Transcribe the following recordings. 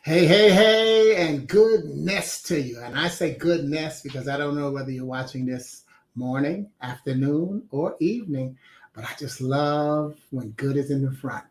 Hey, hey, hey, and goodness to you. And I say goodness because I don't know whether you're watching this morning, afternoon, or evening, but I just love when good is in the front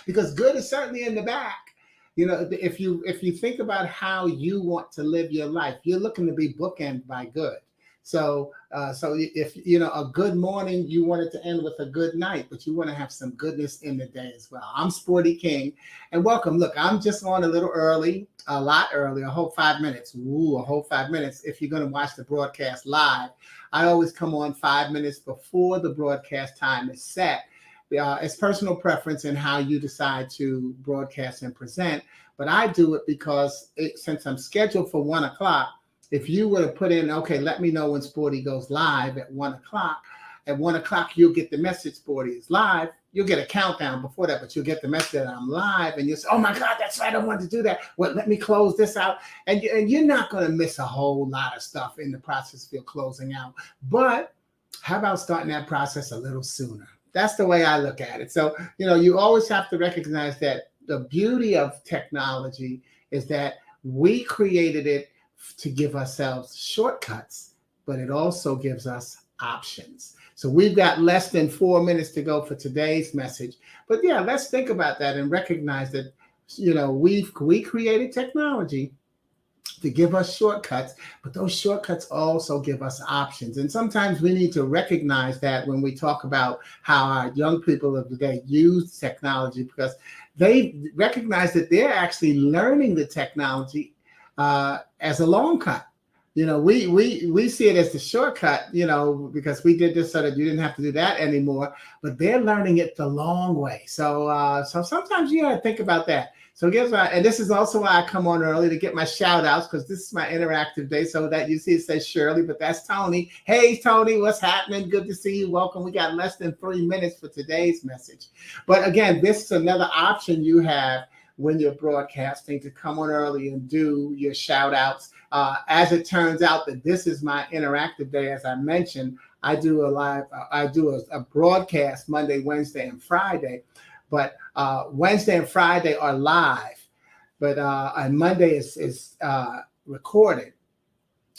because good is certainly in the back. If you think about how you want to live your life, you're looking to be bookend by good. So if a good morning, you want it to end with a good night, but you want to have some goodness in the day as well. I'm Sporty King, and welcome. Look, I'm just on a little early, a lot early, a whole 5 minutes. Ooh, a whole 5 minutes. If you're going to watch the broadcast live, I always come on 5 minutes before the broadcast time is set. It's personal preference in how you decide to broadcast and present, but I do it because since I'm scheduled for 1 o'clock, if you were to put in, okay, let me know when Sporty goes live at 1 o'clock. At 1 o'clock, you'll get the message Sporty is live. You'll get a countdown before that, but you'll get the message that I'm live, and you'll say, "Oh my God, that's right, I wanted to do that. Well, let me close this out," and you're not going to miss a whole lot of stuff in the process of your closing out. But how about starting that process a little sooner? That's the way I look at it. So you always have to recognize that the beauty of technology is that we created it to give ourselves shortcuts, but it also gives us options. So we've got less than 4 minutes to go for today's message. But yeah, let's think about that and recognize that, we created technology to give us shortcuts, but those shortcuts also give us options. And sometimes we need to recognize that when we talk about how our young people of today use technology, because they recognize that they're actually learning the technology as a long cut. We see it as the shortcut, because we did this so that you didn't have to do that anymore. But they're learning it the long way. So sometimes you got to think about that. So guess what? And this is also why I come on early to get my shout outs, because this is my interactive day. So that you see it says Shirley, but that's Tony. Hey, Tony, what's happening? Good to see you. Welcome. We got less than 3 minutes for today's message. But again, this is another option you have when you're broadcasting to come on early and do your shout outs. As it turns out that this is my interactive day, as I mentioned, I do a broadcast Monday, Wednesday, and Friday. But Wednesday and Friday are live, but on Monday is recorded.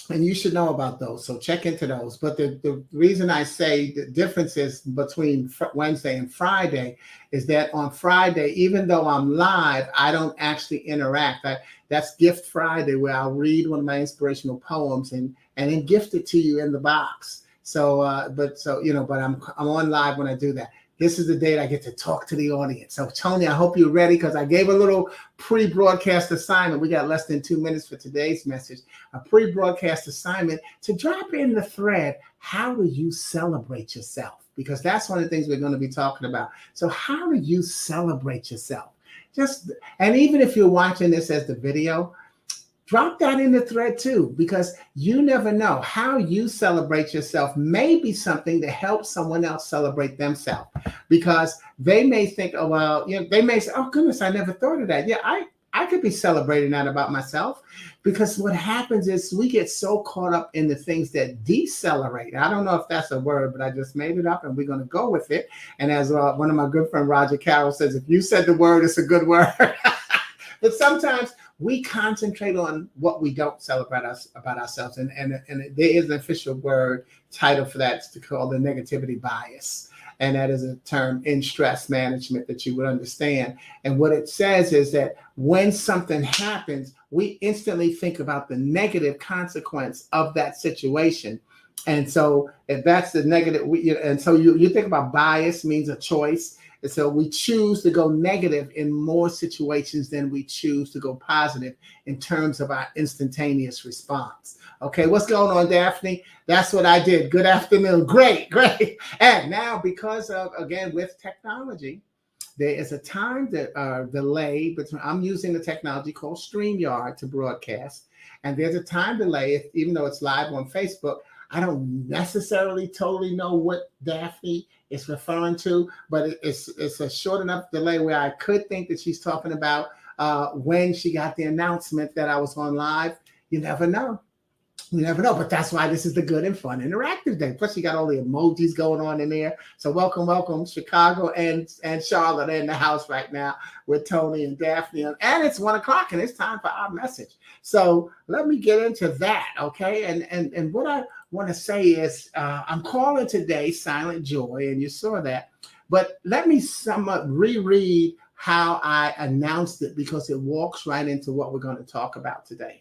And you should know about those, so check into those. But the reason I say the differences between Wednesday and Friday is that on Friday, even though I'm live, I don't actually interact. That's Gift Friday, where I'll read one of my inspirational poems and then gift it to you in the box. But I'm on live when I do that. This is the date I get to talk to the audience. So, Tony, I hope you're ready, because I gave a little pre-broadcast assignment. We got less than 2 minutes for today's message. A pre-broadcast assignment to drop in the thread. How do you celebrate yourself? Because that's one of the things we're going to be talking about. So how do you celebrate yourself? And even if you're watching this as the video, drop that in the thread too, because you never know how you celebrate yourself may be something to help someone else celebrate themselves, because they may think, oh, well, they may say, oh goodness, I never thought of that. Yeah, I could be celebrating that about myself, because what happens is we get so caught up in the things that decelerate. I don't know if that's a word, but I just made it up and we're going to go with it. And as one of my good friend Roger Carroll says, if you said the word, it's a good word. But sometimes we concentrate on what we don't celebrate about ourselves. And there is an official word title for that. It's called the negativity bias. And that is a term in stress management that you would understand. And what it says is that when something happens, we instantly think about the negative consequence of that situation. And so if that's the negative, and so you think about bias means a choice. And so we choose to go negative in more situations than we choose to go positive in terms of our instantaneous response. Okay, what's going on, Daphne? That's what I did. Good afternoon. Great. And now, because of, again, with technology, there is a time delay between, I'm using the technology called StreamYard to broadcast. And there's a time delay, even though it's live on Facebook. I don't necessarily totally know what Daphne is referring to, but it's a short enough delay where I could think that she's talking about when she got the announcement that I was on live. You never know. You never know, but that's why this is the good and fun interactive day. Plus, you got all the emojis going on in there. So welcome, Chicago and Charlotte are in the house right now with Tony and Daphne. And it's 1:00 and it's time for our message. So let me get into that, okay? And what I want to say is I'm calling today Silent Joy, and you saw that. But let me reread how I announced it because it walks right into what we're going to talk about today.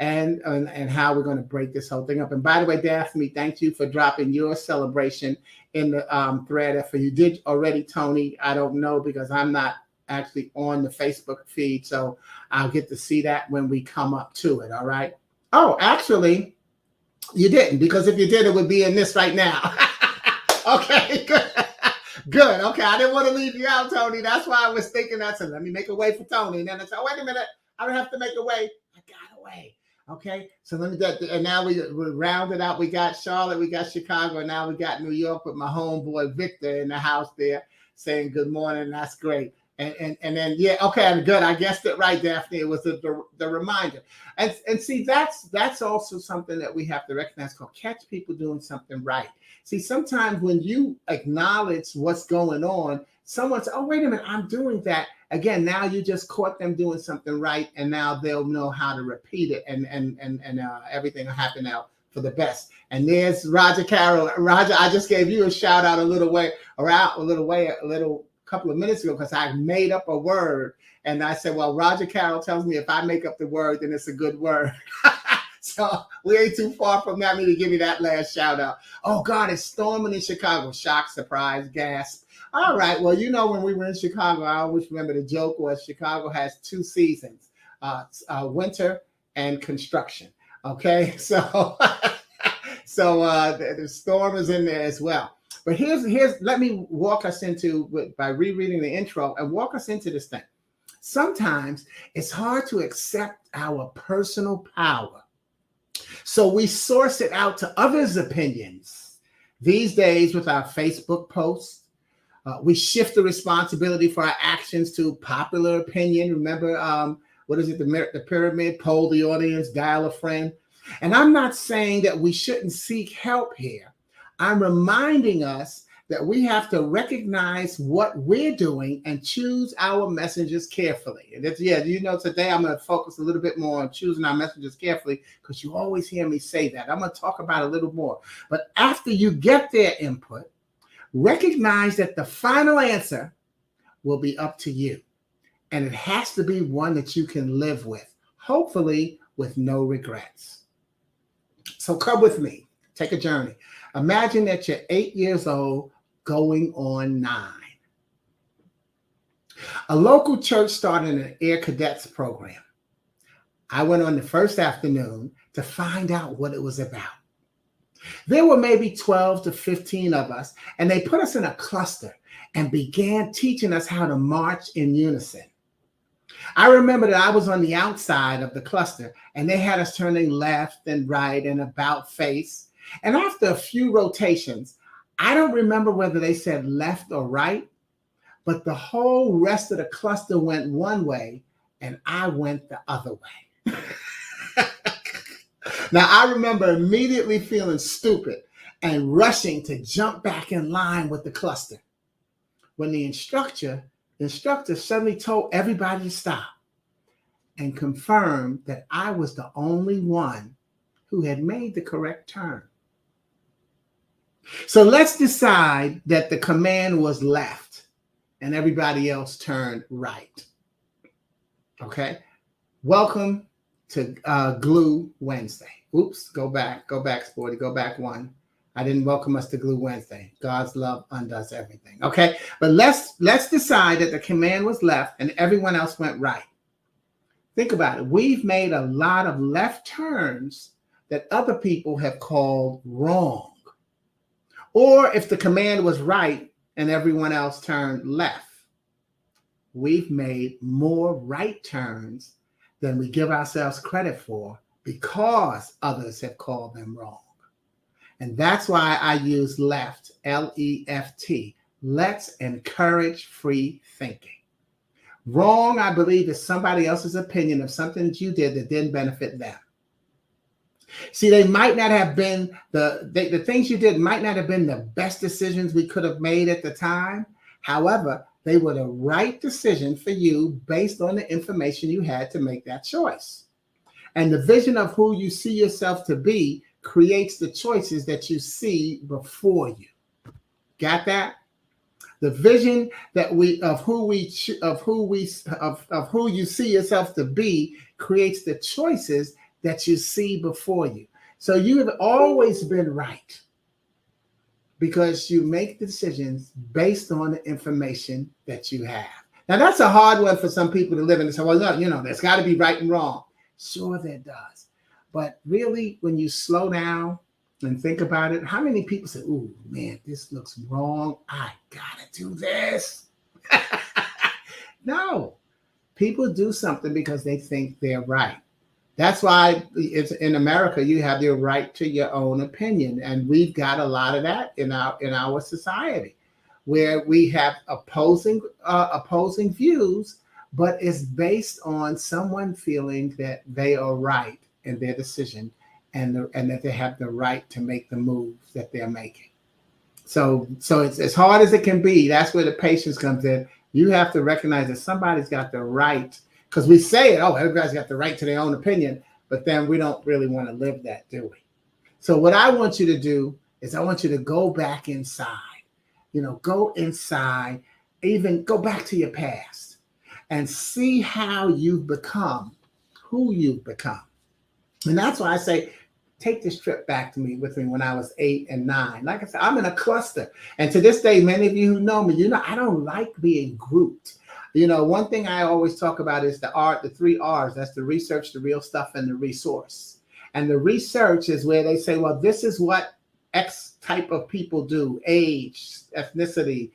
And how we're going to break this whole thing up. And by the way, Daphne, thank you for dropping your celebration in the thread. If you did already, Tony, I don't know because I'm not actually on the Facebook feed. So I'll get to see that when we come up to it. All right. Oh, actually, you didn't, because if you did, it would be in this right now. Okay, good. Good. Okay. I didn't want to leave you out, Tony. That's why I was thinking that. So let me make a way for Tony. And then I said, oh, wait a minute. I don't have to make a way. I got a way. Okay, so let me get, and now we rounded out. We got Charlotte, we got Chicago, and now we got New York with my homeboy Victor in the house there saying good morning. That's great. And then yeah, okay, I'm good. I guessed it right, Daphne. It was the reminder. And see, that's also something that we have to recognize called catch people doing something right. See, sometimes when you acknowledge what's going on, someone says, oh, wait a minute, I'm doing that. Again, now you just caught them doing something right, and now they'll know how to repeat it, and everything will happen now for the best. And there's Roger Carroll. Roger, I just gave you a shout out a little couple of minutes ago because I made up a word, and I said, well, Roger Carroll tells me if I make up the word, then it's a good word. So we ain't too far from that. Me to give you that last shout out. Oh God, it's storming in Chicago. Shock, surprise, gasp. All right. Well, you know, when we were in Chicago, I always remember the joke was Chicago has two seasons, winter and construction. Okay. So, the storm is in there as well. But let me walk us into, by rereading the intro and walk us into this thing. Sometimes it's hard to accept our personal power. So we source it out to others' opinions. These days with our Facebook posts, we shift the responsibility for our actions to popular opinion. Remember, what is it? The pyramid, poll the audience, dial a friend. And I'm not saying that we shouldn't seek help here. I'm reminding us that we have to recognize what we're doing and choose our messages carefully. And today I'm going to focus a little bit more on choosing our messages carefully because you always hear me say that. I'm going to talk about it a little more. But after you get their input, recognize that the final answer will be up to you. And it has to be one that you can live with, hopefully with no regrets. So come with me, take a journey. Imagine that you're 8 years old, going on 9. A local church started an Air Cadets program. I went on the first afternoon to find out what it was about. There were maybe 12 to 15 of us, and they put us in a cluster and began teaching us how to march in unison. I remember that I was on the outside of the cluster, and they had us turning left and right and about face. And after a few rotations, I don't remember whether they said left or right, but the whole rest of the cluster went one way, and I went the other way. Now, I remember immediately feeling stupid and rushing to jump back in line with the cluster when the instructor suddenly told everybody to stop and confirmed that I was the only one who had made the correct turn. So let's decide that the command was left and everybody else turned right. Okay. Welcome to Glue Wednesday. Oops, go back, Sporty, go back one. I didn't welcome us to Glue Wednesday. God's love undoes everything. Okay, but let's decide that the command was left and everyone else went right. Think about it. We've made a lot of left turns that other people have called wrong. Or if the command was right and everyone else turned left, we've made more right turns than we give ourselves credit for because others have called them wrong. And that's why I use left, L-E-F-T. Let's encourage free thinking. Wrong, I believe, is somebody else's opinion of something that you did that didn't benefit them. See, they might not have been the things you did might not have been the best decisions we could have made at the time. However, they were the right decision for you based on the information you had to make that choice. And the vision of who you see yourself to be creates the choices that you see before you. Got that? The vision that we of who we of who we of who you see yourself to be creates the choices that you see before you. So you have always been right because you make decisions based on the information that you have. Now that's a hard one for some people to live in and say, well, no, there's got to be right and wrong. Sure, there does. But really, when you slow down and think about it, how many people say, "Ooh, man, this looks wrong. I gotta do this." No, people do something because they think they're right. That's why it's in America, you have your right to your own opinion. And we've got a lot of that in our society, where we have opposing views, but it's based on someone feeling that they are right in their decision and that they have the right to make the moves that they're making. So it's as hard as it can be. That's where the patience comes in. You have to recognize that somebody's got the right, because we say it, oh, everybody's got the right to their own opinion, but then we don't really want to live that, do we? So what I want you to do is I want you to go back inside, go inside, even go back to your past and see how you've become, who you've become. And that's why I say, take this trip back with me when I was 8 and 9. Like I said, I'm in a cluster. And to this day, many of you who know me, I don't like being grouped. One thing I always talk about is the 3 R's. That's the research, the real stuff, and the resource. And the research is where they say, well, this is what X type of people do, age, ethnicity,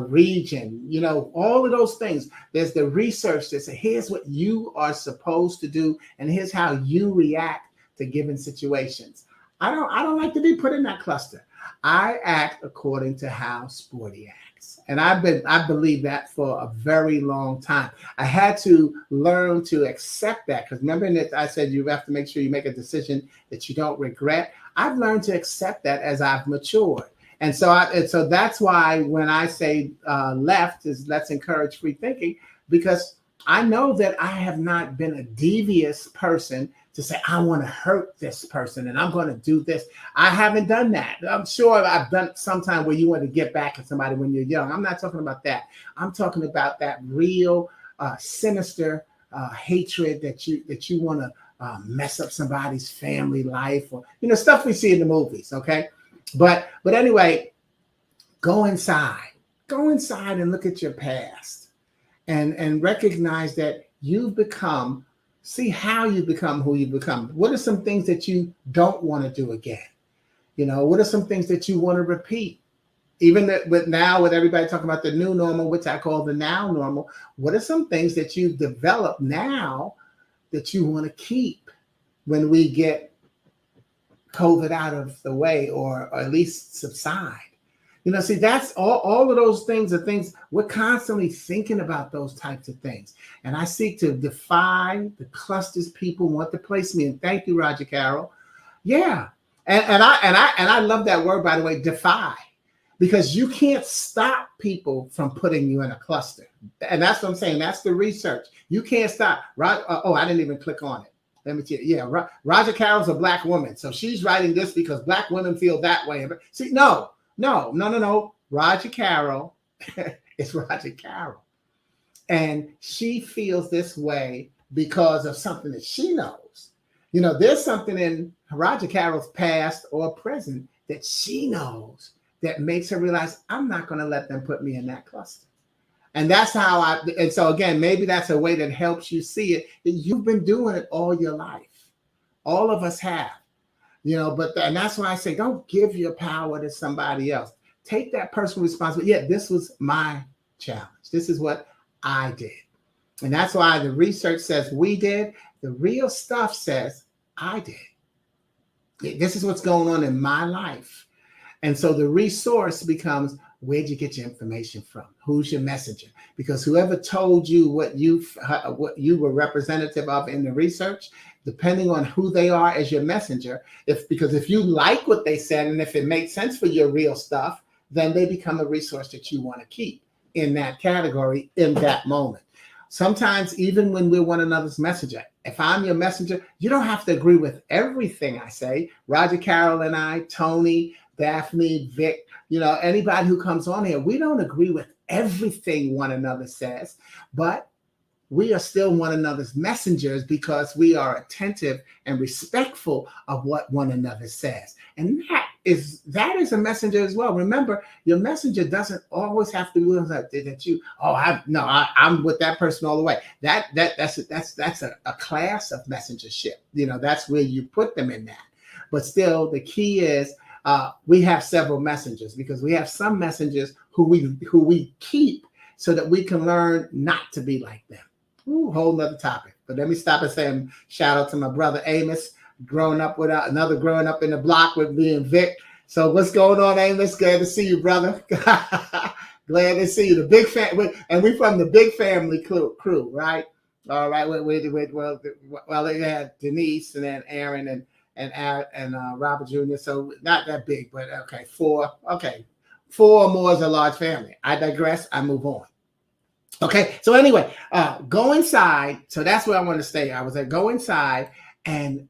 region, all of those things. There's the research that says, here's what you are supposed to do, and here's how you react to given situations. I don't like to be put in that cluster. I act according to how Sporty acts. And I believe that for a very long time. I had to learn to accept that, because remember that I said you have to make sure you make a decision that you don't regret. I've learned to accept that as I've matured. And so that's why when I say left is let's encourage free thinking, because I know that I have not been a devious person to say, I want to hurt this person and I'm going to do this. I haven't done that. I'm sure I've done it sometime where you want to get back at somebody when you're young. I'm not talking about that. I'm talking about that real sinister hatred that you want to mess up somebody's family life, or stuff we see in the movies. Okay. But anyway, go inside and look at your past and recognize that you've become, see how you become who you become. What are some things that you don't want to do again? What are some things that you want to repeat? Even with everybody talking about the new normal, which I call the now normal, what are some things that you've developed now that you want to keep when we get COVID out of the way, or at least subside? See, that's all of those things are things we're constantly thinking about, those types of things. And I seek to defy the clusters people want to place me in. Thank you, Roger Carroll. Yeah. And I love that word, by the way, defy, because you can't stop people from putting you in a cluster. And that's what I'm saying. That's the research. You can't stop. I didn't even click on it. Let me tell you. Yeah. Roger Carroll's a Black woman. So she's writing this because Black women feel that way. See, no. Roger Carroll is Roger Carroll. And she feels this way because of something that she knows. There's something in Roger Carroll's past or present that she knows that makes her realize, I'm not going to let them put me in that cluster. And that's how and so again, maybe that's a way that helps you see it. That you've been doing it all your life. All of us have. And that's why I say, don't give your power to somebody else. Take that personal responsibility. Yeah, this was my challenge. This is what I did. And that's why the research says we did. The real stuff says I did. This is what's going on in my life. And so the resource becomes, where'd you get your information from? Who's your messenger? Because whoever told you what you were representative of in the research, depending on who they are as your messenger, because if you like what they said and if it makes sense for your real stuff, then they become a resource that you want to keep in that category in that moment. Sometimes, even when we're one another's messenger, if I'm your messenger, you don't have to agree with everything I say. Roger Carroll and I, Tony, Daphne, Vic, anybody who comes on here, we don't agree with everything one another says, but we are still one another's messengers because we are attentive and respectful of what one another says. And that is a messenger as well. Remember, your messenger doesn't always have to be that you, I'm with that person all the way. That's a class of messengership. That's where you put them in that. But still, the key is we have several messengers, because we have some messengers who we keep so that we can learn not to be like them. Ooh, whole nother topic. But let me stop and say shout out to my brother Amos, growing up in the block with me and Vic. So what's going on, Amos? Glad to see you, brother. Glad to see you. The big fan, and we from the big family crew, right? All right. Well, they had Denise and then Aaron and Robert Jr. So not that big, but okay, four or more is a large family. I digress. I move on. Okay, so anyway, go inside. So that's where I want to stay. I was at go inside and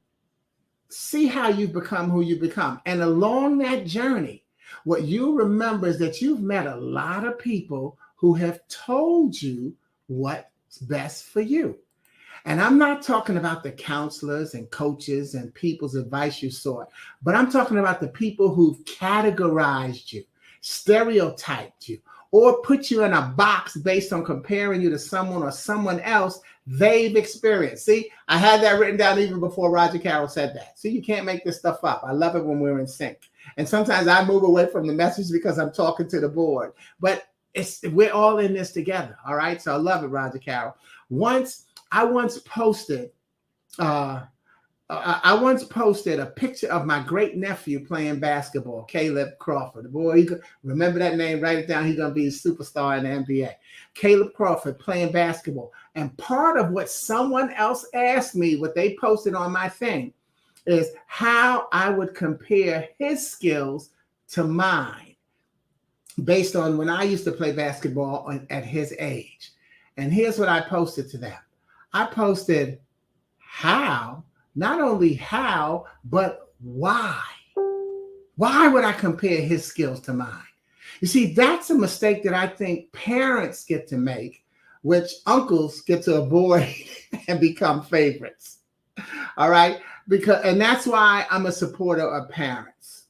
see how you've become who you become. And along that journey, what you remember is that you've met a lot of people who have told you what's best for you. And I'm not talking about the counselors and coaches and people's advice you sought, but I'm talking about the people who've categorized you, stereotyped you, or put you in a box based on comparing you to someone or someone else they've experienced. See, I had that written down even before Roger Carroll said that. See, you can't make this stuff up. I love it when we're in sync. And sometimes I move away from the message because I'm talking to the board. But we're all in this together, all right? So I love it, Roger Carroll. I once posted a picture of my great nephew playing basketball, Caleb Crawford. Boy, remember that name, write it down. He's going to be a superstar in the NBA. Caleb Crawford playing basketball. And part of what someone else asked me, what they posted on my thing, is how I would compare his skills to mine based on when I used to play basketball at his age. And here's what I posted to them. I posted not only how, but why. Why would I compare his skills to mine? You see, that's a mistake that I think parents get to make, which uncles get to avoid and become favorites. All right? And that's why I'm a supporter of parents.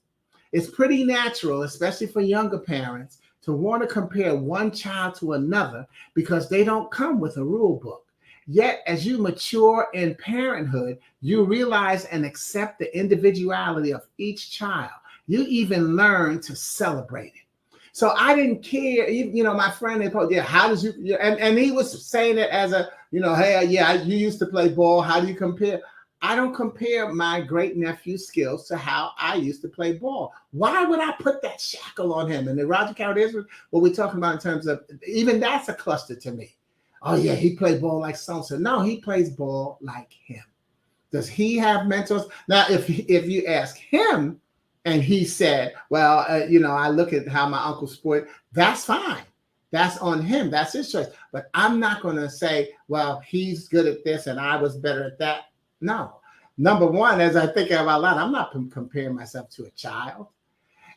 It's pretty natural, especially for younger parents, to want to compare one child to another because they don't come with a rule book. Yet, as you mature in parenthood, you realize and accept the individuality of each child. You even learn to celebrate it. So I didn't care. My friend, how does you? And he was saying it as a, hey, you used to play ball. How do you compare? I don't compare my great nephew's skills to how I used to play ball. Why would I put that shackle on him? And the Roger Carroll is what we're talking about in terms of, even that's a cluster to me. Oh yeah, he played ball like so-and-so. No, he plays ball like him. Does he have mentors? Now, if you ask him and he said, well, I look at how my uncle sport, that's fine. That's on him. That's his choice. But I'm not going to say, well, he's good at this and I was better at that. No. Number one, as I think about that, I'm not comparing myself to a child.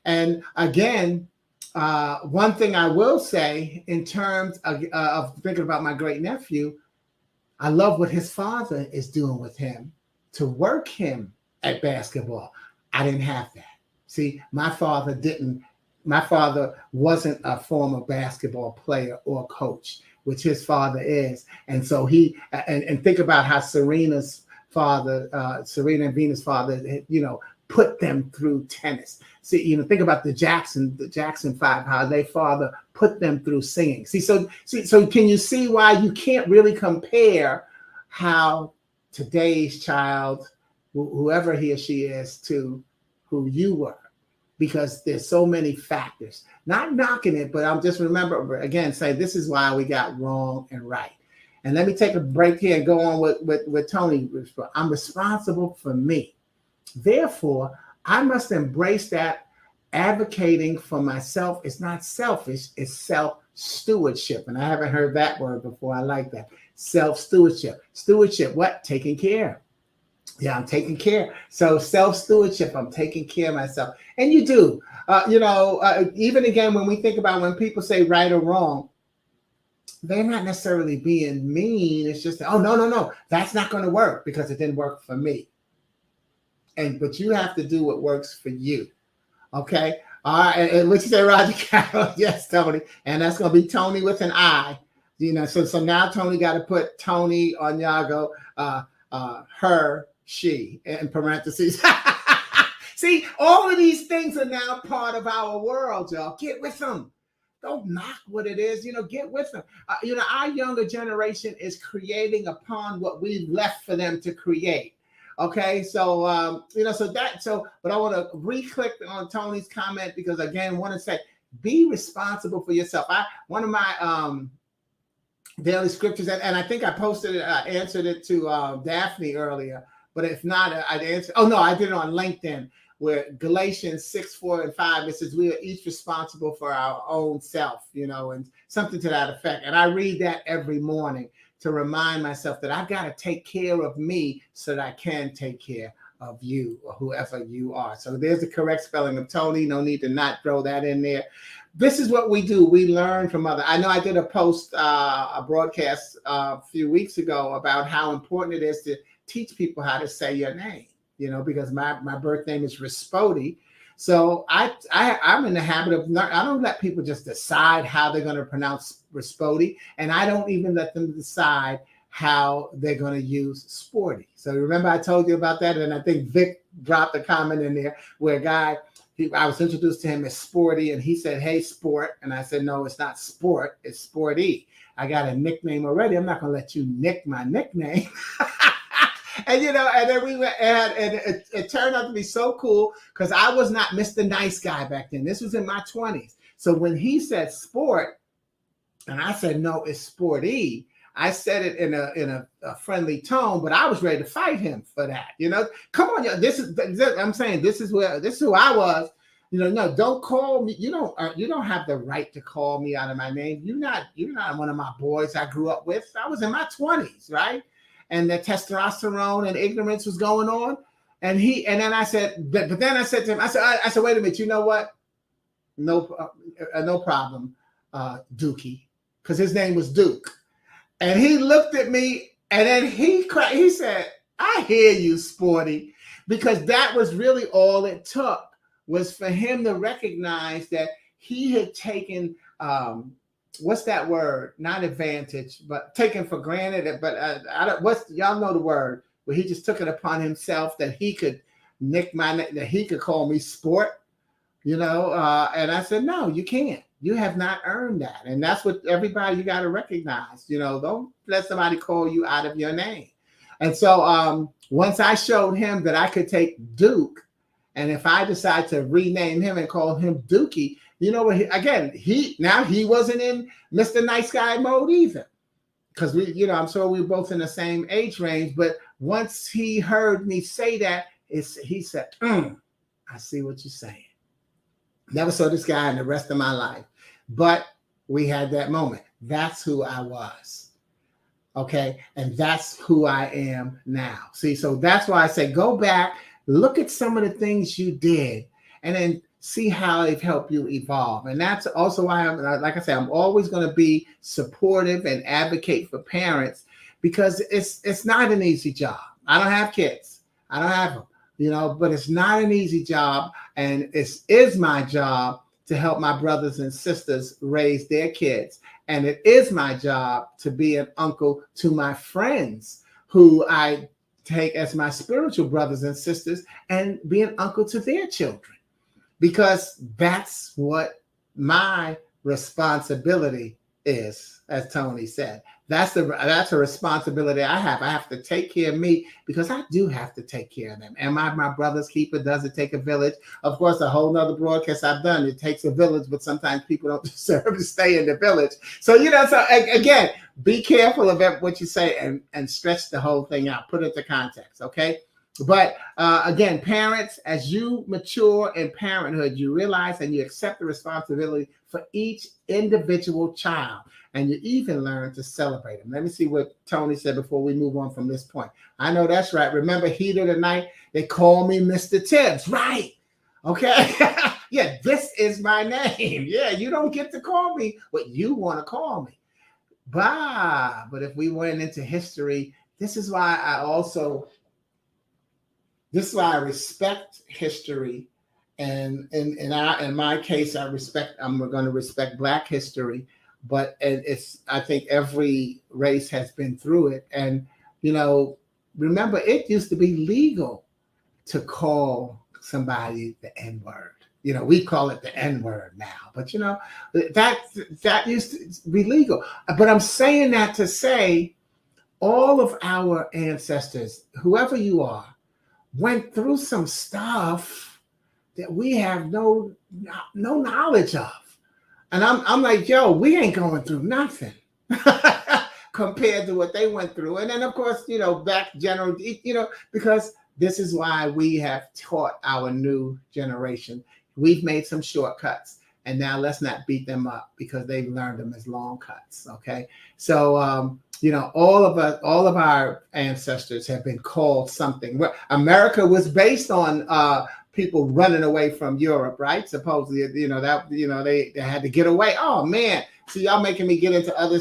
And again, one thing I will say in terms of thinking about my great nephew, I love what his father is doing with him to work him at basketball. I didn't have that. See, my father wasn't a former basketball player or coach, which his father is. And so and think about how Serena's father, Serena and Venus' father, put them through tennis. See, think about the Jackson Five, how their father put them through singing. So can you see why you can't really compare how today's child, whoever he or she is, to who you were? because there's so many factors. Not knocking it, but I'm just remember again, say this is why we got wrong and right. And let me take a break here and go on with Tony. I'm responsible for me. Therefore, I must embrace that advocating for myself is not selfish, it's self-stewardship. And I haven't heard that word before. I like that. Self-stewardship. Stewardship, what? Taking care. Yeah, I'm taking care. So self-stewardship, I'm taking care of myself. And you do. Even again, when we think about when people say right or wrong, they're not necessarily being mean. It's just, oh, no, that's not going to work because it didn't work for me. But you have to do what works for you. Okay. All right. And what you say, Roger Carroll? Yes, Tony. And that's going to be Tony with an I. So now Tony got to put Tony Onyago, her, she, in parentheses. See, all of these things are now part of our world, y'all. Get with them. Don't knock what it is. Get with them. Our younger generation is creating upon what we've left for them to create. Okay, so but I want to re-click on Tony's comment because again, I want to say, be responsible for yourself. One of my daily scriptures, and I think I posted it, I answered it to Daphne earlier, but if not, I'd answer. Oh no, I did it on LinkedIn, where Galatians 6:4-5, it says we are each responsible for our own self, and something to that effect. And I read that every morning to remind myself that I've got to take care of me so that I can take care of you or whoever you are. So there's the correct spelling of Tony. No need to not throw that in there. This is what we do. We learn from others. I know I did a post, a broadcast a few weeks ago about how important it is to teach people how to say your name, because my birth name is Rispodi. So I'm in the habit of I don't let people just decide how they're going to pronounce Rispodi, and I don't even let them decide how they're going to use sporty. So remember I told you about that, and I think Vic dropped a comment in there where a guy, I was introduced to him as Sporty, and he said, "Hey, sport," and I said, "No, it's not sport, it's Sporty. I got a nickname already. I'm not going to let you nick my nickname." And and then we went, and it turned out to be so cool because I was not Mr. Nice Guy back then. This was in my 20s. So when he said sport, and I said, "No, it's Sporty," I said it in a friendly tone, but I was ready to fight him for that. Come on, I'm saying this is who I was. No, don't call me. You don't have the right to call me out of my name. You're not one of my boys I grew up with. I was in my 20s, right? And the testosterone and ignorance was going on. And then I said, but then I said to him, I said, wait a minute, you know what? No problem, Dookie, because his name was Duke. And he looked at me and then he said, "I hear you, Sporty," because that was really all it took, was for him to recognize that he had taken, what's that word? Not advantage, but taken for granted. But y'all know the word, where he just took it upon himself that he could nick my name, that he could call me sport, and I said, "No, you can't. You have not earned that." And that's what everybody, you got to recognize. Don't let somebody call you out of your name. And so once I showed him that I could take Duke, and if I decide to rename him and call him Dookie, he wasn't in Mr. Nice Guy mode either, because I'm sure we were both in the same age range. But once he heard me say that, he said, "I see what you're saying." Never saw this guy in the rest of my life, but we had that moment. That's who I was. Okay. And that's who I am now. See, so that's why I say, go back, look at some of the things you did, and then see how they've helped you evolve. And that's also why I'm always going to be supportive and advocate for parents, because it's not an easy job. I don't have kids. I don't have them, but it's not an easy job. And it is my job to help my brothers and sisters raise their kids. And it is my job to be an uncle to my friends who I take as my spiritual brothers and sisters, and be an uncle to their children, because that's what my responsibility is, as Tony said. That's a responsibility I have. I have to take care of me because I do have to take care of them. Am I my brother's keeper? Does it take a village? Of course, a whole nother broadcast I've done. It takes a village, but sometimes people don't deserve to stay in the village. So again, be careful of what you say and stretch the whole thing out. Put it into context, okay? But again, parents, as you mature in parenthood, you realize and you accept the responsibility for each individual child, and you even learn to celebrate them. Let me see what Tony said before we move on from this point. I know that's right. Remember, heat of the night, they call me Mr. Tibbs, right? Okay. Yeah, this is my name. Yeah, you don't get to call me what you want to call me. But if we went into history, this is why I respect history, and in my case, I'm going to respect Black history, but I think every race has been through it, and remember, it used to be legal to call somebody the N-word. We call it the N-word now, but that used to be legal. But I'm saying that to say all of our ancestors, whoever you are, went through some stuff that we have no knowledge of. And I'm like, yo, we ain't going through nothing compared to what they went through. And then, of course, back general, because this is why we have taught our new generation. We've made some shortcuts, and now let's not beat them up because they've learned them as long cuts. Okay. So, all of our ancestors have been called something. America was based on people running away from Europe, right? Supposedly, they had to get away. Oh man, see, y'all making me get into other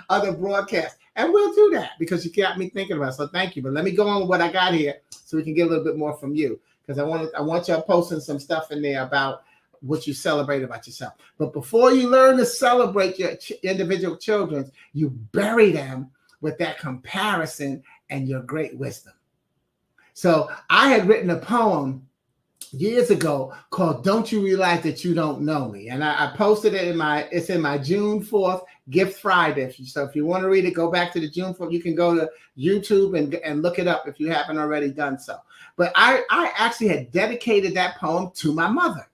other broadcasts, and we'll do that because you got me thinking about it. So thank you. But let me go on with what I got here so we can get a little bit more from you, because I want y'all posting some stuff in there about what you celebrate about yourself. But before you learn to celebrate your individual children, you bury them with that comparison and your great wisdom. So I had written a poem years ago called "Don't You Realize That You Don't Know Me?" And I posted it it's in my June 4th Gift Friday. So if you want to read it, go back to the June 4th. You can go to YouTube and look it up if you haven't already done so. But I actually had dedicated that poem to my mother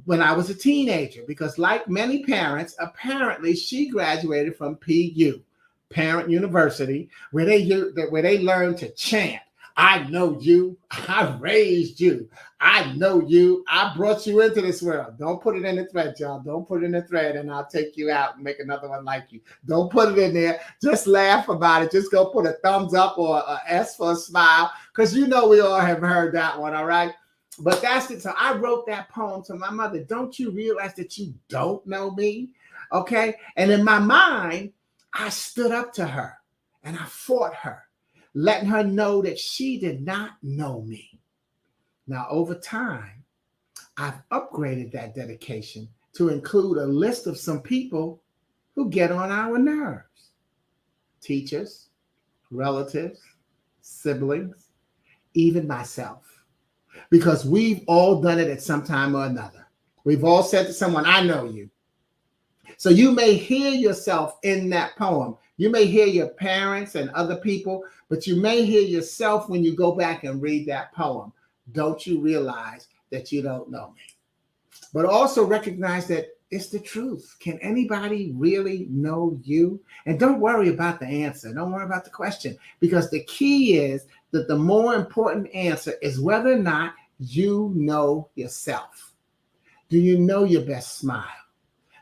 when I was a teenager, because like many parents, apparently she graduated from PU, Parent University, where they learned to chant. I know you. I raised you. I know you. I brought you into this world. Don't put it in the thread, y'all. Don't put it in the thread, and I'll take you out and make another one like you. Don't put it in there. Just laugh about it. Just go put a thumbs up or a S for a smile, because we all have heard that one, all right? But that's it. So I wrote that poem to my mother. Don't you realize that you don't know me? Okay. And in my mind, I stood up to her and I fought her, letting her know that she did not know me. Now, over time, I've upgraded that dedication to include a list of some people who get on our nerves: teachers, relatives, siblings, even myself. Because we've all done it at some time or another. We've all said to someone, I know you. So you may hear yourself in that poem. You may hear your parents and other people, but you may hear yourself when you go back and read that poem. Don't you realize that you don't know me? But also recognize that it's the truth. Can anybody really know you? And don't worry about the answer. Don't worry about the question, because the key is that the more important answer is whether or not you know yourself. Do you know your best smile?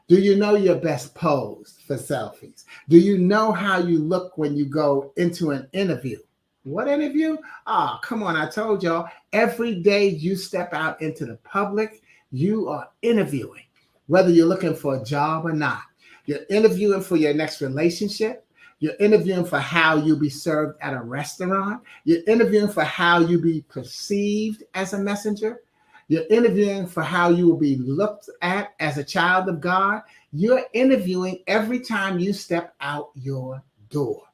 Do you know your best pose for selfies? Do you know how you look when you go into an interview? What interview? Oh, come on. I told y'all, every day you step out into the public, you are interviewing, whether you're looking for a job or not. You're interviewing for your next relationship. You're interviewing for how you'll be served at a restaurant. You're interviewing for how you'll be perceived as a messenger. You're interviewing for how you will be looked at as a child of God. You're interviewing every time you step out your door.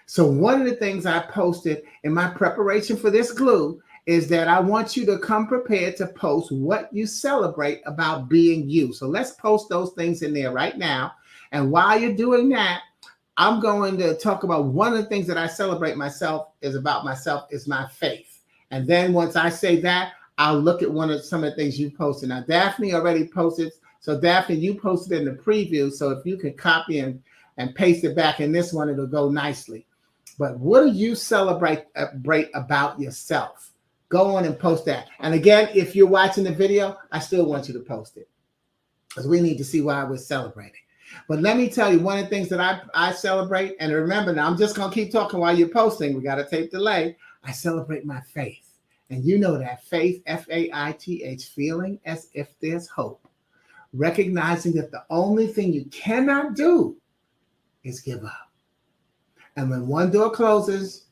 So one of the things I posted in my preparation for this glue is that I want you to come prepared to post what you celebrate about being you. So let's post those things in there right now. And while you're doing that, I'm going to talk about one of the things that I celebrate myself is my faith. And then once I say that, I'll look at some of the things you posted. Now, Daphne already posted. So Daphne, you posted in the preview. So if you can copy and paste it back in this one, it'll go nicely. But what do you celebrate about yourself? Go on and post that. And again, if you're watching the video, I still want you to post it because we need to see why we're celebrating. But let me tell you, one of the things that I celebrate, and remember now, I'm just going to keep talking while you're posting. We got a tape delay. I celebrate my faith. And you know that faith, F-A-I-T-H, feeling as if there's hope. Recognizing that the only thing you cannot do is give up. And when one door closes,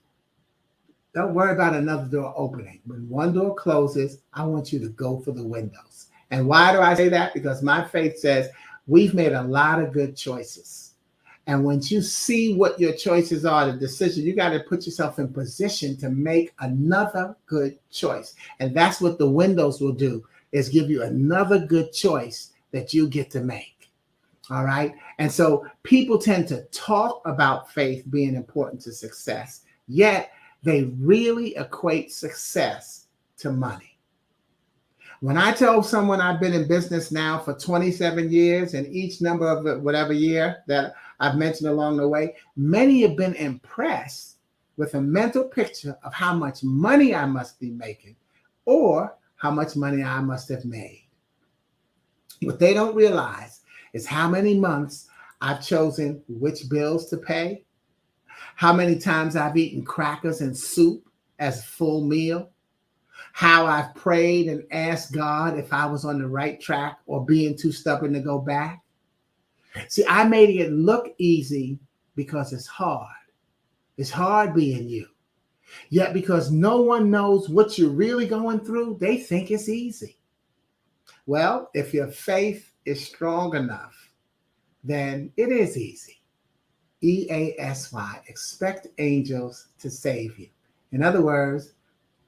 don't worry about another door opening. When one door closes, I want you to go for the windows. And why do I say that? Because my faith says we've made a lot of good choices. And once you see what your choices are, the decision, you got to put yourself in position to make another good choice. And that's what the windows will do, is give you another good choice that you get to make. All right. And so people tend to talk about faith being important to success, yet they really equate success to money. When I tell someone I've been in business now for 27 years, and each number of whatever year that I've mentioned along the way, many have been impressed with a mental picture of how much money I must be making or how much money I must have made. What they don't realize is how many months I've chosen which bills to pay, how many times I've eaten crackers and soup as a full meal, how I've prayed and asked God if I was on the right track or being too stubborn to go back. See, I made it look easy because it's hard. It's hard being you. Yet because no one knows what you're really going through, they think it's easy. Well, if your faith is strong enough, then it is easy. EASY, expect angels to save you. In other words,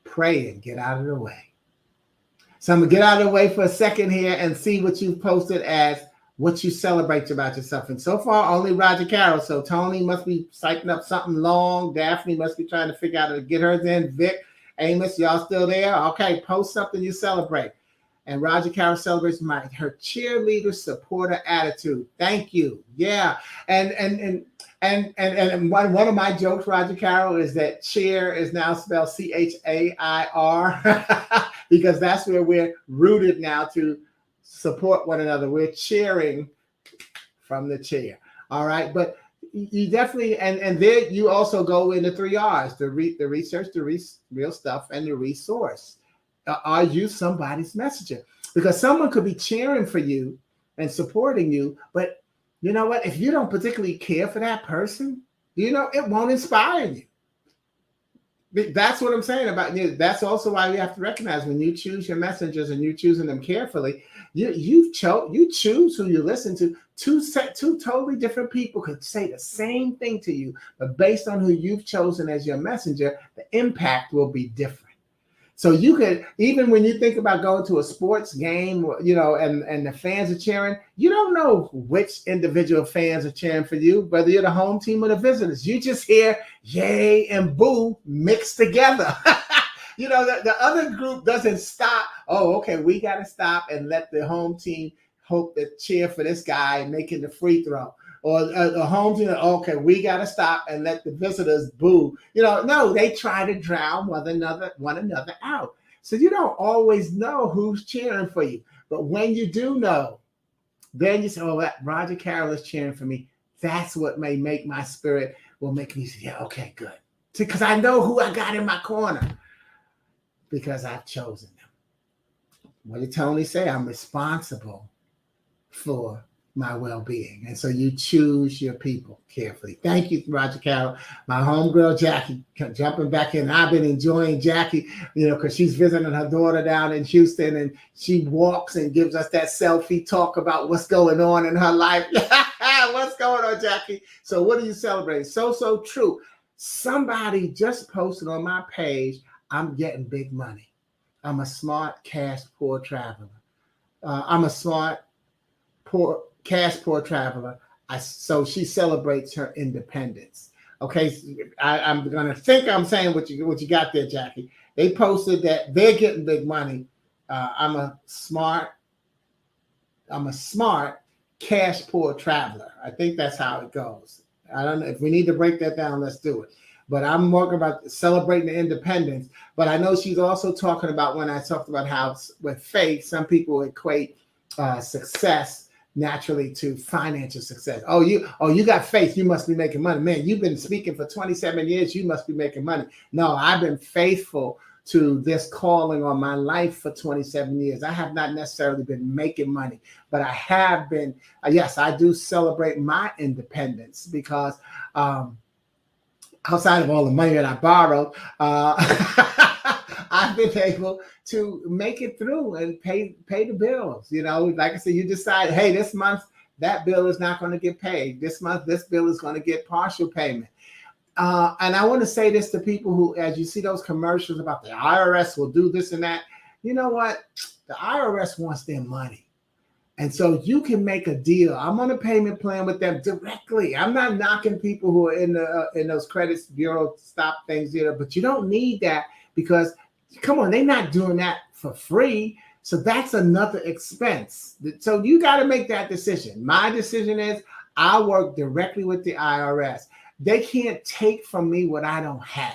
pray and get out of the way. So I'm going to get out of the way for a second here and see what you've posted as what you celebrate about yourself. And so far, only Roger Carroll. So Tony must be psyching up something long. Daphne must be trying to figure out how to get hers in. Vic, Amos, y'all still there? Okay, post something you celebrate. And Roger Carroll celebrates her cheerleader supporter attitude. Thank you. Yeah. And one of my jokes, Roger Carroll, is that cheer is now spelled CHAIR because that's where we're rooted now to support one another. We're cheering from the chair. All right. But you definitely, and there you also go into 3 R's, the research, the real stuff, and the resource. Are you somebody's messenger? Because someone could be cheering for you and supporting you, but you know what? If you don't particularly care for that person, it won't inspire you. That's what I'm saying about you. That's also why you have to recognize when you choose your messengers and you're choosing them carefully, you choose who you listen to. Two totally different people could say the same thing to you, but based on who you've chosen as your messenger, the impact will be different. So you could, even when you think about going to a sports game, and the fans are cheering, you don't know which individual fans are cheering for you, whether you're the home team or the visitors. You just hear yay and boo mixed together. The other group doesn't stop. Oh, okay, we got to stop and let the home team hope to cheer for this guy making the free throw. Or the home team, okay, we got to stop and let the visitors boo. No, they try to drown one another out. So you don't always know who's cheering for you. But when you do know, then you say, oh, Roger Carroll is cheering for me. That's what may make my spirit, will make me say, yeah, okay, good. Because I know who I got in my corner because I've chosen them. What did Tony say? I'm responsible for my well-being. And so you choose your people carefully. Thank you, Roger Carroll. My homegirl, Jackie, jumping back in. I've been enjoying Jackie, because she's visiting her daughter down in Houston, and she walks and gives us that selfie talk about what's going on in her life. What's going on, Jackie? So what are you celebrating? So true. Somebody just posted on my page, I'm getting big money. I'm a smart, cash-poor traveler. I'm a smart, cash poor traveler. So she celebrates her independence. Okay, I'm gonna think I'm saying what you got there, Jackie. They posted that they're getting big money. I'm a smart cash poor traveler. I think that's how it goes. I don't know if we need to break that down. Let's do it. But I'm talking about celebrating the independence. But I know she's also talking about when I talked about how with faith, some people equate success naturally to financial success. Oh, you got faith. You must be making money. Man, you've been speaking for 27 years. You must be making money. No, I've been faithful to this calling on my life for 27 years. I have not necessarily been making money, but I have been, yes, I do celebrate my independence because outside of all the money that I borrowed, I've been able to make it through and pay the bills. You know, like I said, you decide, hey, this month that bill is not going to get paid. This month, this bill is going to get partial payment. And I want to say this to people who, as you see those commercials about the IRS will do this and that, you know what? The IRS wants their money. And so you can make a deal. I'm on a payment plan with them directly. I'm not knocking people who are in those credit bureau stop things, you know, but you don't need that because, come on, they're not doing that for free. So that's another expense. So you got to make that decision. My decision is I work directly with the IRS. They can't take from me what I don't have.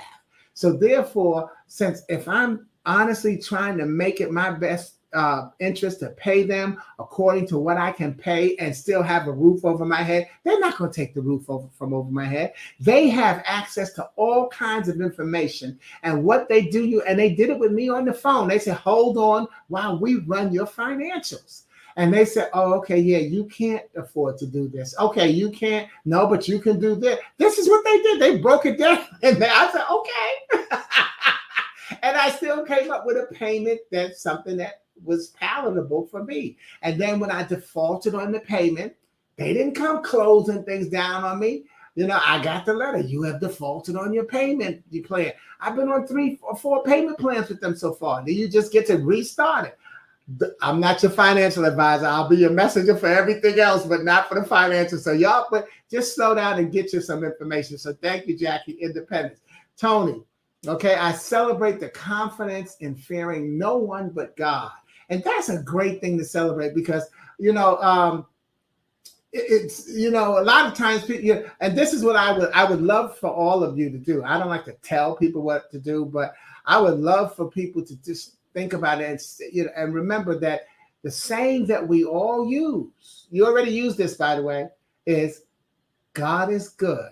So therefore, since if I'm honestly trying to make it my best interest to pay them according to what I can pay and still have a roof over my head, they're not going to take the roof from over my head. They have access to all kinds of information. And what they do, and they did it with me on the phone. They said, hold on while we run your financials. And they said, oh, okay, yeah, you can't afford to do this. Okay, you can't. No, but you can do this. This is what they did. They broke it down. And I said, okay. And I still came up with a payment that's something that was palatable for me. And then when I defaulted on the payment, they didn't come closing things down on me. You know, I got the letter. You have defaulted on your payment plan. I've been on 3 or 4 payment plans with them so far. Then you just get to restart it. I'm not your financial advisor. I'll be your messenger for everything else, but not for the financial. So y'all, but just slow down and get you some information. So thank you, Jackie. Independence. Tony, okay, I celebrate the confidence in fearing no one but God. And that's a great thing to celebrate because, you know, it's, you know, a lot of times people, and this is what I would love for all of you to do. I don't like to tell people what to do, but I would love for people to just think about it and, you know, and remember that the saying that we all use, you already used this, by the way, is God is good.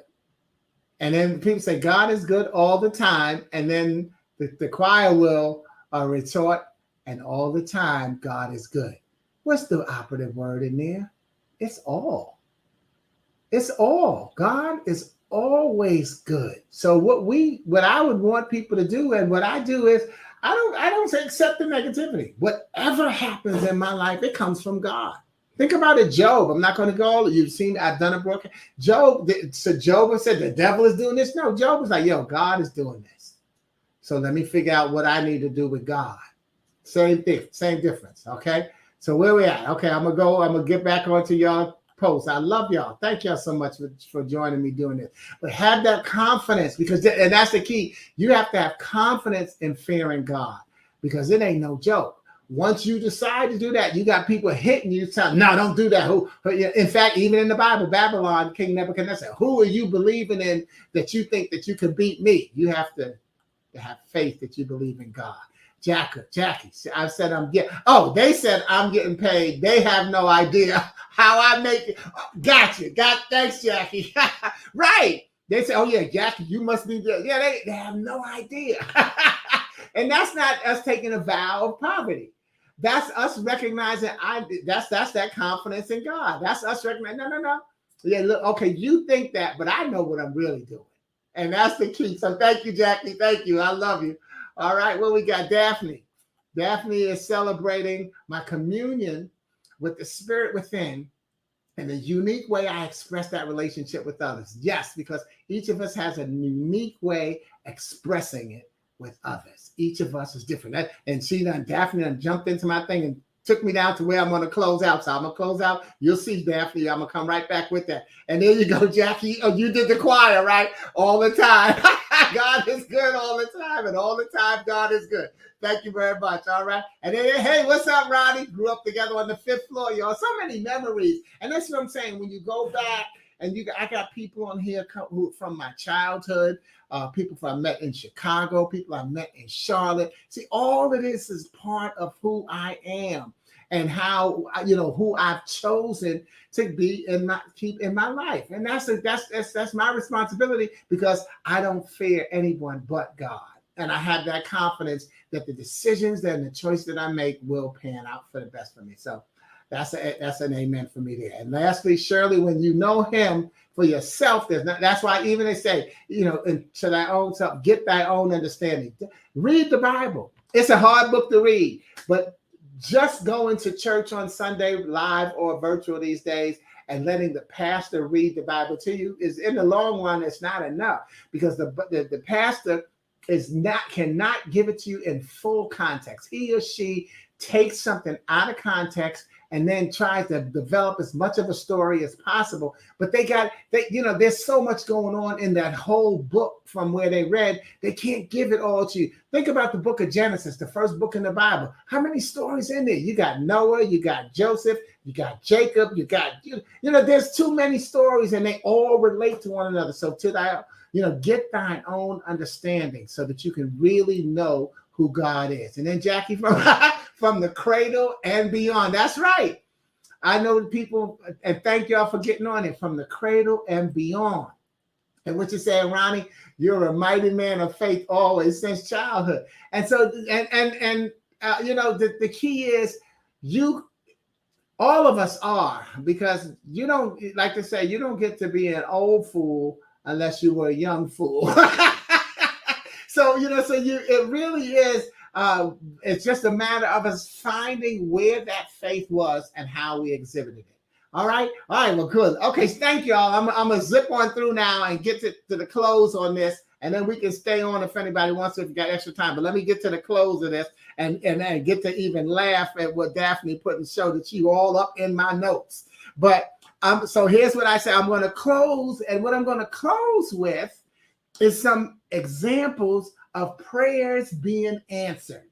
And then people say God is good all the time. And then the choir will retort, and all the time, God is good. What's the operative word in there? It's all. It's all. God is always good. So what I would want people to do, and what I do is, I don't say accept the negativity. Whatever happens in my life, it comes from God. Think about it, Job. I'm not going to go. You've seen I've done a broken Job. So Job said the devil is doing this. No, Job was like, yo, God is doing this. So let me figure out what I need to do with God. Same thing, same difference. Okay. So where we at? Okay, I'm gonna get back onto y'all posts. I love y'all. Thank y'all so much for joining me doing this. But have that confidence, because and that's the key. You have to have confidence in fearing God, because it ain't no joke. Once you decide to do that, you got people hitting you, telling, no, don't do that. Who? In fact, even in the Bible, Babylon, King Nebuchadnezzar, who are you believing in that you think that you can beat me? You have to have faith that you believe in God. Jackie, I said they said I'm getting paid. They have no idea how I make it. Gotcha. Thanks, Jackie. Right. They say, oh yeah, Jackie, you must be good. Yeah, they have no idea. And that's not us taking a vow of poverty. That's us recognizing that's that confidence in God. That's us recognizing, no. Yeah, look, okay, you think that, but I know what I'm really doing. And that's the key. So thank you, Jackie. Thank you. I love you. All right, well, we got Daphne. Daphne is celebrating my communion with the spirit within and the unique way I express that relationship with others. Yes, because each of us has a unique way expressing it with others. Each of us is different. And Daphne jumped into my thing and took me down to where I'm going to close out. So I'm going to close out. You'll see, Daphne. I'm going to come right back with that. And there you go, Jackie. Oh, you did the choir, right? All the time. God is good all the time. And all the time, God is good. Thank you very much. All right. And then, hey, what's up, Ronnie? Grew up together on the 5th floor, y'all. So many memories. And that's what I'm saying. When you go back, and I got people on here who from my childhood, people I met in Chicago, people I met in Charlotte. See, all of this is part of who I am and how, who I've chosen to be keep in my life. And that's my responsibility, because I don't fear anyone but God. And I have that confidence that the decisions and the choice that I make will pan out for the best for me. So that's an amen for me there. And lastly, Shirley, when you know him for yourself, that's why even they say, to thy own self, get thy own understanding. Read the Bible. It's a hard book to read, but just going to church on Sunday, live or virtual these days, and letting the pastor read the Bible to you is, in the long run, it's not enough, because the pastor cannot give it to you in full context. He or she takes something out of context and then tries to develop as much of a story as possible. But there's so much going on in that whole book from where they read, they can't give it all to you. Think about the book of Genesis, the first book in the Bible. How many stories in there? You got Noah, you got Joseph, you got Jacob, you got, there's too many stories, and they all relate to one another. So get thine own understanding so that you can really know who God is. And then Jackie, from the cradle and beyond. That's right. I know the people, and thank y'all for getting on it, from the cradle and beyond. And what you're saying, Ronnie, you're a mighty man of faith always since childhood. And so, the key is all of us are, because you don't, like to say, you don't get to be an old fool unless you were a young fool. It really is. It's just a matter of us finding where that faith was and how we exhibited it. All right. Well, good. Okay. Thank y'all. I'm gonna zip on through now and get to the close on this, and then we can stay on if anybody wants to, if you got extra time. But let me get to the close of this and then get to even laugh at what Daphne put and show that you all up in my notes. But so here's what I say. I'm going to close, and what I'm going to close with is some examples of prayers being answered.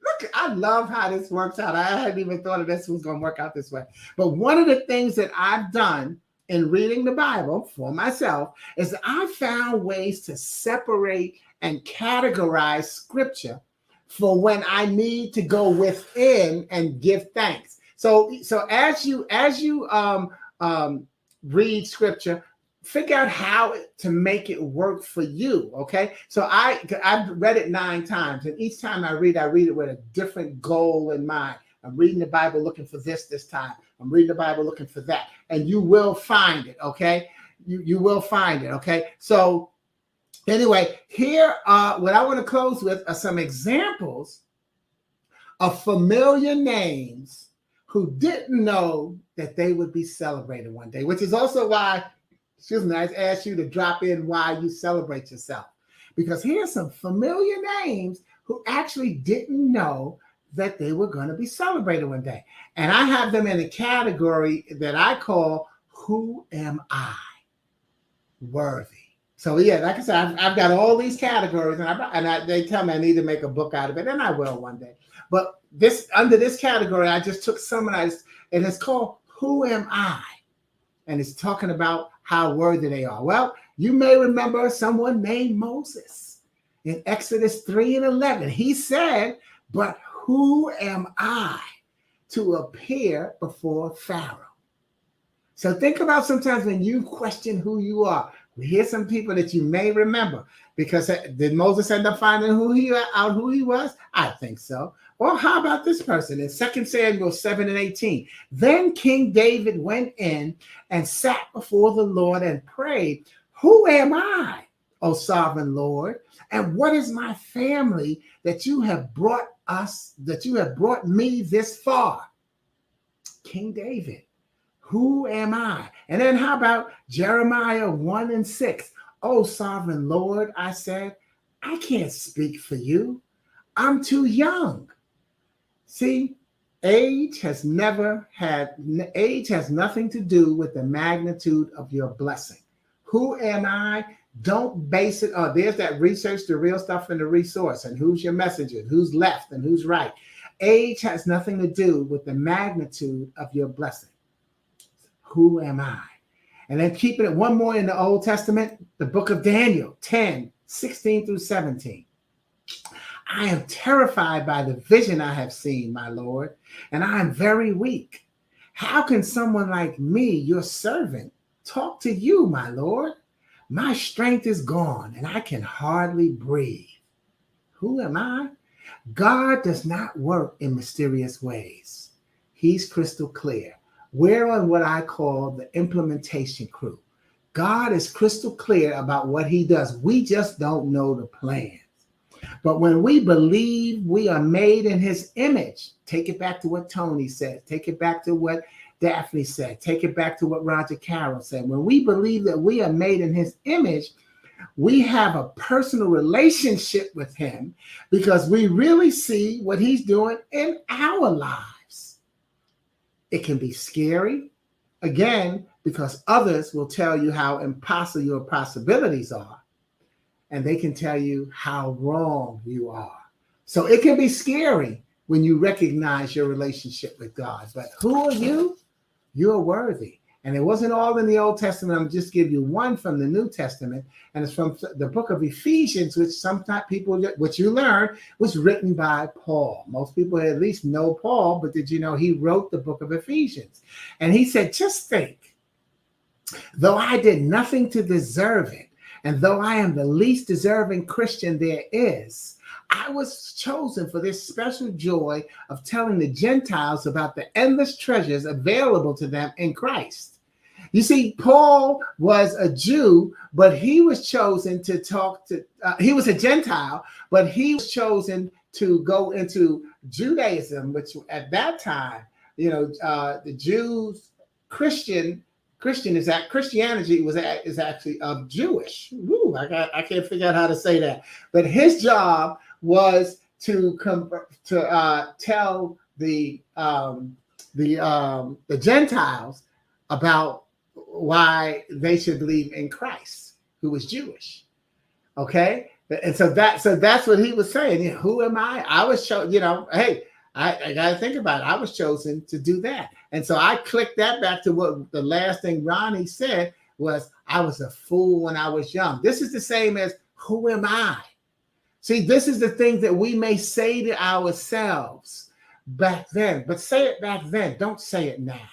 Look, I love how this works out. I hadn't even thought of this was going to work out this way. But one of the things that I've done in reading the Bible for myself is that I found ways to separate and categorize scripture for when I need to go within and give thanks. So as you read scripture, figure out how to make it work for you. Okay. So I've read it 9 times, and each time I read it with a different goal in mind. I'm reading the Bible looking for this time. I'm reading the Bible looking for that. And you will find it. Okay. You will find it. Okay. So anyway, here, what I want to close with are some examples of familiar names who didn't know that they would be celebrated one day, which is also why, I asked you to drop in why you celebrate yourself. Because here's some familiar names who actually didn't know that they were going to be celebrated one day. And I have them in a category that I call, who am I? Worthy. So yeah, like I said, I've got all these categories, and they tell me I need to make a book out of it, and I will one day. But under this category, I just took summarized, and it's called, who am I? And it's talking about how worthy they are. Well, you may remember someone named Moses in Exodus 3:11. He said, but who am I to appear before Pharaoh? So think about sometimes when you question who you are. Here's some people that you may remember, because did Moses end up finding who he was? I think so. Or how about this person in 2 Samuel 7:18? Then King David went in and sat before the Lord and prayed, who am I, O sovereign Lord? And what is my family that you have brought me this far? King David. Who am I? And then how about Jeremiah 1:6? Oh, sovereign Lord, I said, I can't speak for you. I'm too young. See, Age has nothing to do with the magnitude of your blessing. Who am I? Don't base it on, there's that research, the real stuff in the resource, and who's your messenger, who's left and who's right. Age has nothing to do with the magnitude of your blessing. Who am I? And then keeping it one more in the Old Testament, the book of Daniel 10:16-17. I am terrified by the vision I have seen, my Lord, and I am very weak. How can someone like me, your servant, talk to you, my Lord? My strength is gone and I can hardly breathe. Who am I? God does not work in mysterious ways. He's crystal clear. We're on what I call the implementation crew. God is crystal clear about what he does. We just don't know the plans. But when we believe we are made in his image, take it back to what Tony said, take it back to what Daphne said, take it back to what Roger Carroll said. When we believe that we are made in his image, we have a personal relationship with him because we really see what he's doing in our lives. It can be scary, again, because others will tell you how impossible your possibilities are, and they can tell you how wrong you are. So it can be scary when you recognize your relationship with God. But who are you? You're worthy. And it wasn't all in the Old Testament. I'm just give you one from the New Testament, and it's from the book of Ephesians, which sometimes people, what you learn, was written by Paul. Most people at least know Paul, but did you know he wrote the book of Ephesians? And he said, just think, though I did nothing to deserve it, and though I am the least deserving Christian there is, I was chosen for this special joy of telling the Gentiles about the endless treasures available to them in Christ. You see, Paul was a Jew, but he was chosen to talk to, he was a Gentile, but he was chosen to go into Judaism, which at that time, the Jews, Christianity is actually Jewish. Woo, I can't figure out how to say that. But his job was to tell the Gentiles about why they should believe in Christ, who was Jewish. Okay, and so that's what he was saying. Who am I? I was chosen. Hey, I got to think about it. I was chosen to do that. And so I clicked that back to what the last thing Ronnie said was, I was a fool when I was young. This is the same as, who am I? See, this is the thing that we may say to ourselves back then, but say it back then. Don't say it now.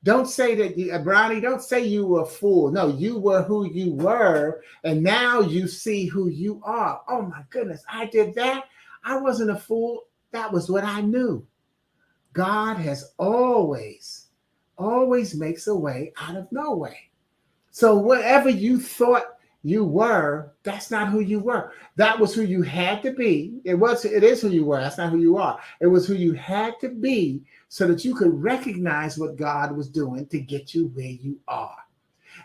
Don't say that, Ronnie, don't say you were a fool. No, you were who you were, and now you see who you are. Oh my goodness, I did that. I wasn't a fool. That was what I knew. God has always makes a way out of no way. So whatever you thought you were, that's not who you were. That was who you had to be. It is who you were. That's not who you are. It was who you had to be so that you could recognize what God was doing to get you where you are.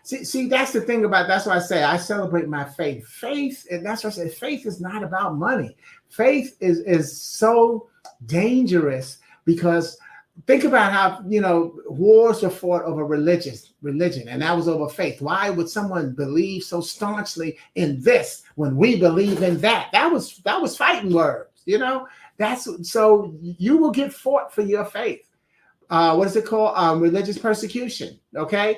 See, that's the thing that's why I say I celebrate my faith. Faith, and that's why I say faith is not about money. Faith is so dangerous because think about how, wars are fought over religion, and that was over faith. Why would someone believe so staunchly in this when we believe in that? That was fighting words, so you will get fought for your faith. What is it called? Religious persecution. Okay.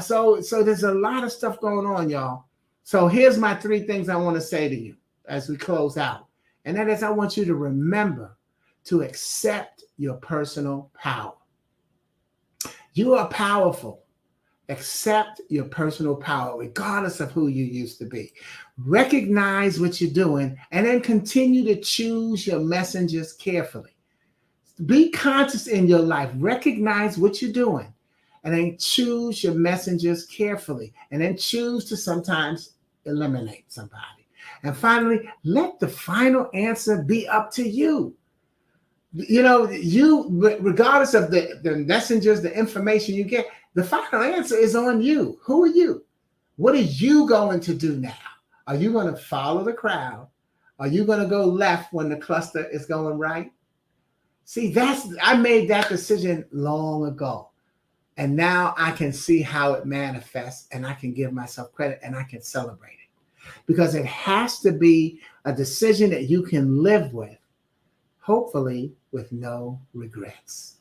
So there's a lot of stuff going on, y'all. So here's my 3 things I want to say to you as we close out. And that is, I want you to remember to accept your personal power. You are powerful. Accept your personal power, regardless of who you used to be. Recognize what you're doing, and then continue to choose your messengers carefully. Be conscious in your life. Recognize what you're doing, and then choose your messengers carefully, and then choose to sometimes eliminate somebody. And finally, let the final answer be up to you. You, regardless of the messengers, the information you get, the final answer is on you. Who are you? What are you going to do now? Are you going to follow the crowd? Are you going to go left when the cluster is going right? See, I made that decision long ago. And now I can see how it manifests, and I can give myself credit, and I can celebrate it. Because it has to be a decision that you can live with, hopefully with no regrets.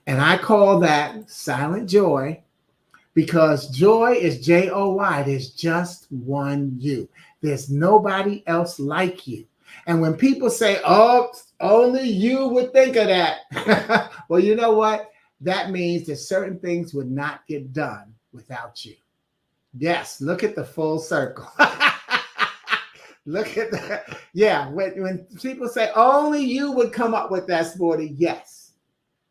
And I call that silent joy, because joy is Joy. There's just one you. There's nobody else like you. And when people say, oh, only you would think of that. Well, you know what? That means that certain things would not get done without you. Yes, look at the full circle. Look at that. Yeah, when people say only you would come up with that, Sporty, yes.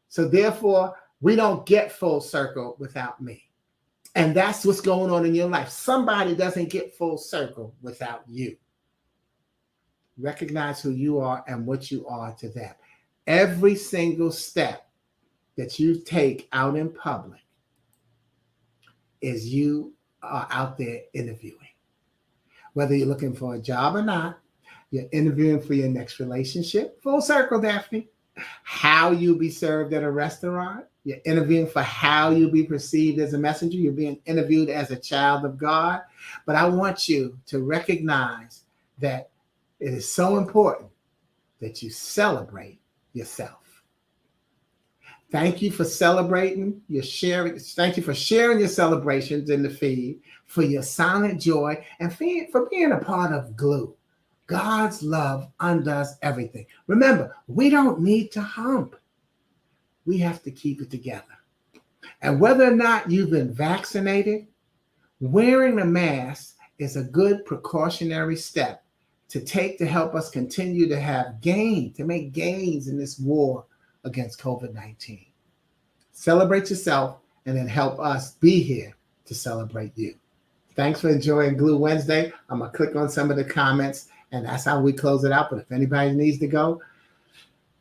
So therefore, we don't get full circle without me. And that's what's going on in your life. Somebody doesn't get full circle without you. Recognize who you are and what you are to them. Every single step that you take out in public is you are out there interviewing. Whether you're looking for a job or not, you're interviewing for your next relationship. Full circle, Daphne. How you be served at a restaurant. You're interviewing for how you be perceived as a messenger. You're being interviewed as a child of God. But I want you to recognize that it is so important that you celebrate yourself. Thank you for celebrating your sharing. Thank you for sharing your celebrations in the feed, for your silent joy, and for being a part of Glue. God's love undoes everything. Remember, we don't need to hump. We have to keep it together. And whether or not you've been vaccinated, wearing a mask is a good precautionary step to take to help us continue to make gains in this war against COVID-19. Celebrate yourself and then help us be here to celebrate you. Thanks for enjoying Glue Wednesday. I'm going to click on some of the comments, and that's how we close it out. But if anybody needs to go,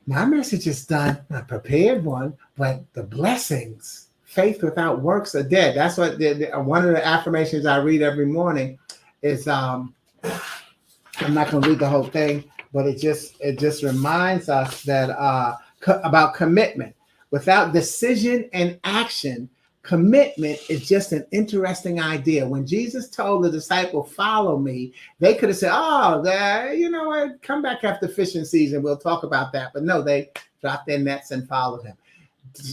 my message is done. I prepared one, but the blessings, faith without works are dead. That's what one of the affirmations I read every morning is. I'm not going to read the whole thing, but it just reminds us that about commitment. Without decision and action, commitment is just an interesting idea. When Jesus told the disciple, follow me, they could have said, oh, you know what, come back after fishing season. We'll talk about that. But no, they dropped their nets and followed him.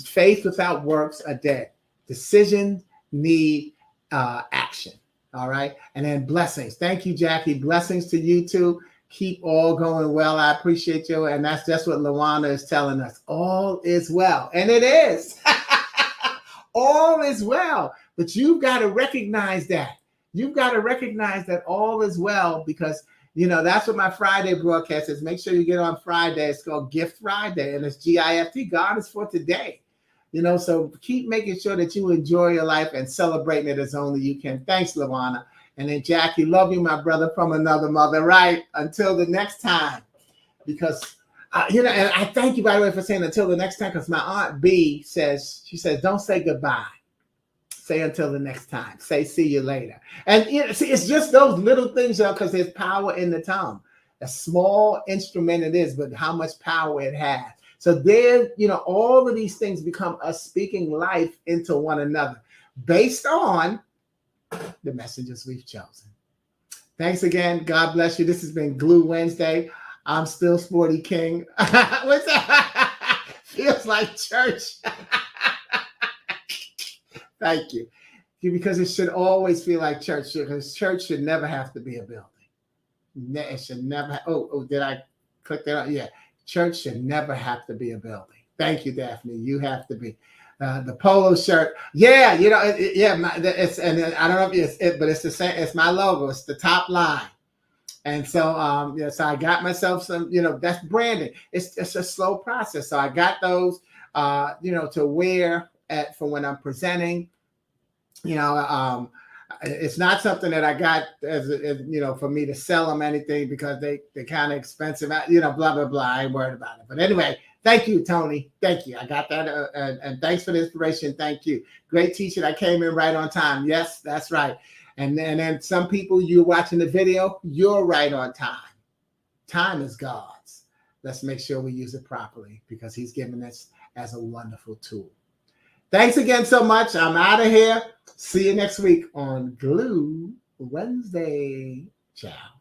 Faith without works are dead. Decisions need action. All right. And then blessings. Thank you, Jackie. Blessings to you too. Keep all going well. I appreciate you. And that's just what Luana is telling us. All is well. And it is. All is well. But you've got to recognize that. You've got to recognize that all is well, because, you know, that's what my Friday broadcast is. Make sure you get on Friday. It's called Gift Friday, and it's GIFT. God is for today. You know, so keep making sure that you enjoy your life and celebrating it as only you can. Thanks, Luana. And then Jackie, love you, my brother from another mother. Right. Until the next time. Because, and I thank you, by the way, for saying until the next time, because my Aunt B says, don't say goodbye. Say until the next time. Say see you later. And see, it's just those little things, because there's power in the tongue. A small instrument it is, but how much power it has. So there, all of these things become us speaking life into one another based on the messages we've chosen. Thanks again. God bless you. This has been Glue Wednesday. I'm still Sporty King. What's that? Feels like church. Thank you. Because it should always feel like church, because church should never have to be a building. It should never. Did I click that out? Yeah. Church should never have to be a building. Thank you, Daphne. You have to be. The polo shirt. Yeah, it's, and I don't know if it's it, but it's the same. It's my logo. It's the top line. And so, so I got myself some, that's branding. It's a slow process. So I got those, to wear for when I'm presenting. It's not something that I got as for me to sell them anything, because they're kind of expensive, blah, blah, blah. I ain't worried about it. But anyway, thank you, Tony. Thank you. I got that. And thanks for the inspiration. Thank you. Great teacher. I came in right on time. Yes, that's right. And then some people, you're watching the video, you're right on time. Time is God's. let's make sure we use it properly because he's given us as a wonderful tool. Thanks again so much. I'm out of here. See you next week on Glue Wednesday. Ciao.